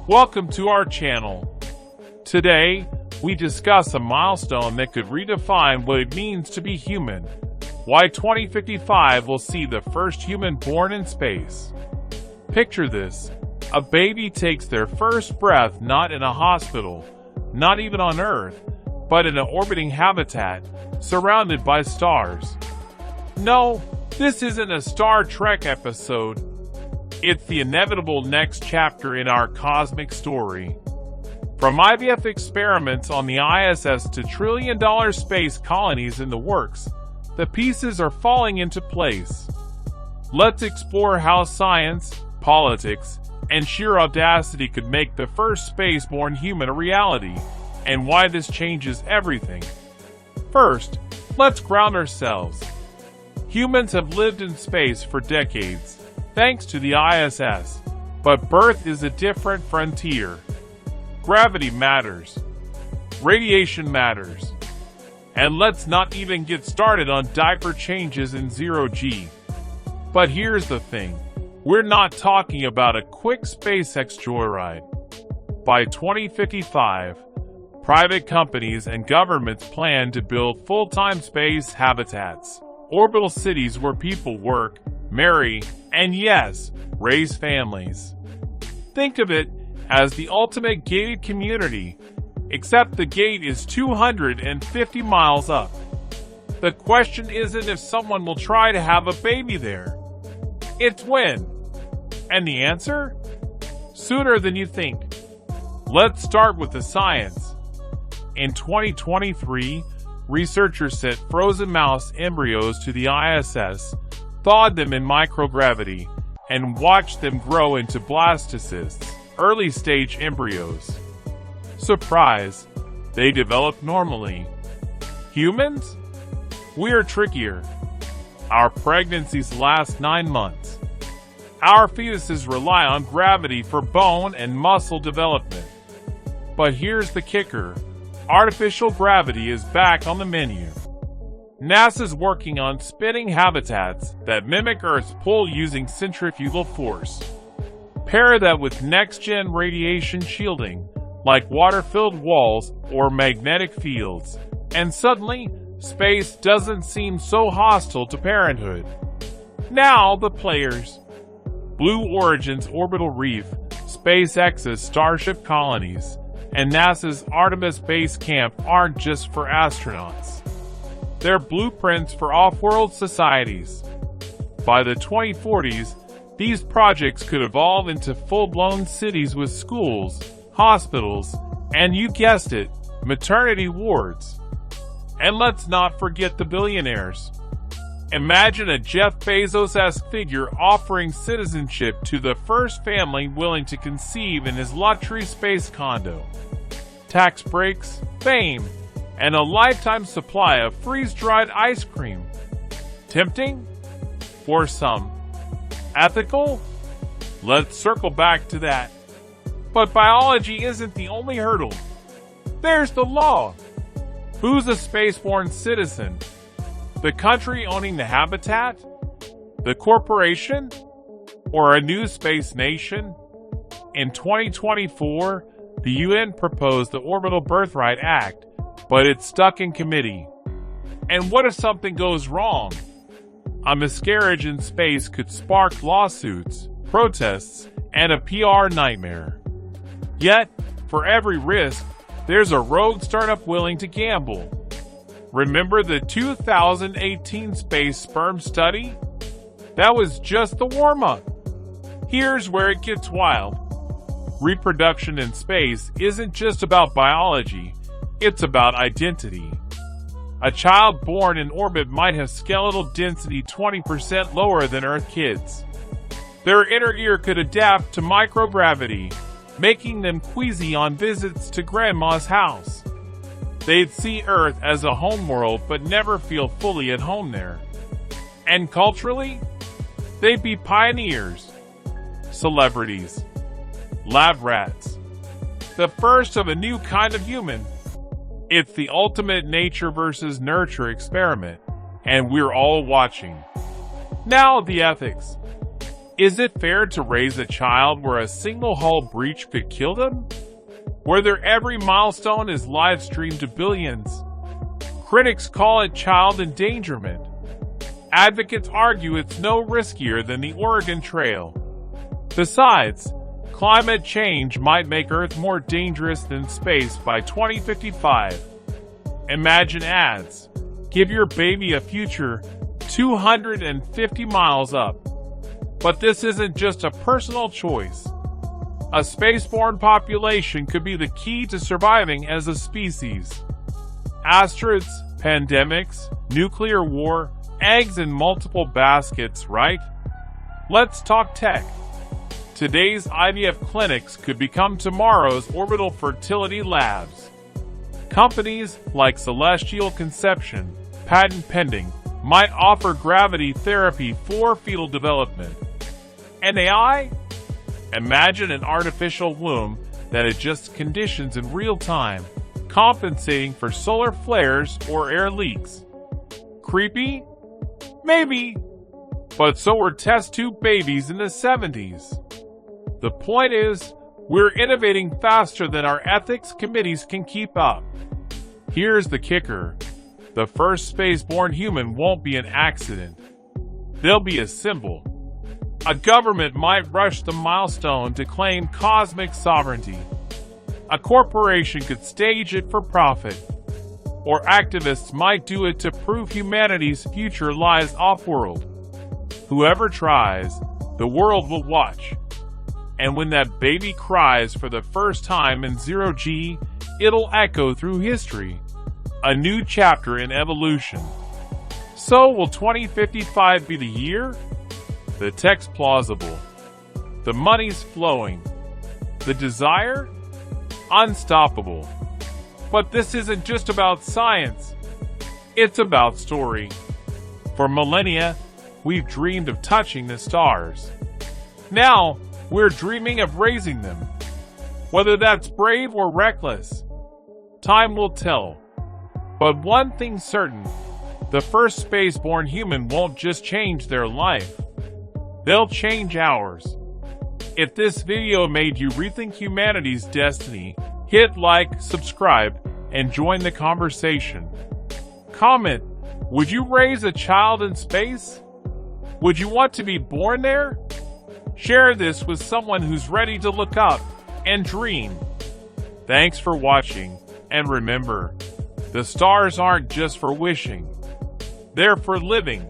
Welcome to our channel. Today, we discuss a milestone that could redefine what it means to be human. Why 2055 will see the first human born in space. Picture this. A baby takes their first breath not in a hospital, not even on Earth, but in an orbiting habitat, surrounded by stars. No, this isn't a Star Trek episode. It's the inevitable next chapter in our cosmic story. From IVF experiments on the ISS to trillion-dollar space colonies in the works, the pieces are falling into place. Let's explore how science, politics, and sheer audacity could make the first spaceborn human a reality, and why this changes everything. First, let's ground ourselves. Humans have lived in space for decades, thanks to the ISS, but birth is a different frontier. Gravity matters. Radiation matters. And let's not even get started on diaper changes in zero-G. But here's the thing. We're not talking about a quick SpaceX joyride. By 2055, private companies and governments plan to build full-time space habitats, orbital cities where people work, marry, and yes, raise families. Think of it as the ultimate gated community, except the gate is 250 miles up. The question isn't if someone will try to have a baby there. It's when. And the answer? Sooner than you think. Let's start with the science. In 2023, researchers sent frozen mouse embryos to the ISS, thawed them in microgravity, and watched them grow into blastocysts, early-stage embryos. Surprise! They developed normally. Humans? We're trickier. Our pregnancies last 9 months. Our fetuses rely on gravity for bone and muscle development. But here's the kicker. Artificial gravity is back on the menu. NASA's working on spinning habitats that mimic Earth's pull using centrifugal force. Pair that with next-gen radiation shielding, like water-filled walls or magnetic fields, and suddenly, space doesn't seem so hostile to parenthood. Now the players. Blue Origin's orbital reef, SpaceX's Starship colonies, and NASA's Artemis base camp aren't just for astronauts. They're blueprints for off-world societies. By the 2040s, these projects could evolve into full-blown cities with schools, hospitals, and you guessed it, maternity wards. And let's not forget the billionaires. Imagine a Jeff Bezos-esque figure offering citizenship to the first family willing to conceive in his luxury space condo. Tax breaks, fame, and a lifetime supply of freeze-dried ice cream. Tempting? For some. Ethical? Let's circle back to that. But biology isn't the only hurdle. There's the law. Who's a spaceborn citizen? The country owning the habitat? The corporation? Or a new space nation? In 2024, the UN proposed the Orbital Birthright Act, but it's stuck in committee. And what if something goes wrong? A miscarriage in space could spark lawsuits, protests, and a PR nightmare. Yet, for every risk, there's a rogue startup willing to gamble. Remember the 2018 space sperm study? That was just the warm-up. Here's where it gets wild. Reproduction in space isn't just about biology, it's about identity. A child born in orbit might have skeletal density 20% lower than Earth kids. Their inner ear could adapt to microgravity, making them queasy on visits to grandma's house. They'd see Earth as a homeworld but never feel fully at home there. And culturally, they'd be pioneers, celebrities, lab rats, the first of a new kind of human. It's the ultimate nature versus nurture experiment, and we're all watching. Now the ethics. Is it fair to raise a child where a single hull breach could kill them? Whether every milestone is live-streamed to billions? Critics call it child endangerment. Advocates argue it's no riskier than the Oregon Trail. Besides, climate change might make Earth more dangerous than space by 2055. Imagine ads. Give your baby a future 250 miles up. But this isn't just a personal choice. A spaceborn population could be the key to surviving as a species. Asteroids, pandemics, nuclear war, eggs in multiple baskets, right? Let's talk tech. Today's IVF clinics could become tomorrow's orbital fertility labs. Companies like Celestial Conception, patent pending, might offer gravity therapy for fetal development. And AI? Imagine an artificial womb that adjusts conditions in real time, compensating for solar flares or air leaks. Creepy? Maybe. But so were test tube babies in the 70s. The point is, we're innovating faster than our ethics committees can keep up. Here's the kicker. The first spaceborn human won't be an accident. They'll be a symbol. A government might rush the milestone to claim cosmic sovereignty. A corporation could stage it for profit. Or activists might do it to prove humanity's future lies off-world. Whoever tries, the world will watch. And when that baby cries for the first time in 0G, it'll echo through history. A new chapter in evolution. So will 2055 be the year? The tech's plausible. The money's flowing. The desire? Unstoppable. But this isn't just about science. It's about story. For millennia, we've dreamed of touching the stars. Now, we're dreaming of raising them. Whether that's brave or reckless, time will tell. But one thing's certain, the first spaceborn human won't just change their life. They'll change ours. If this video made you rethink humanity's destiny, hit like, subscribe, and join the conversation. Comment, would you raise a child in space? Would you want to be born there? Share this with someone who's ready to look up and dream. Thanks for watching, and remember, the stars aren't just for wishing. They're for living.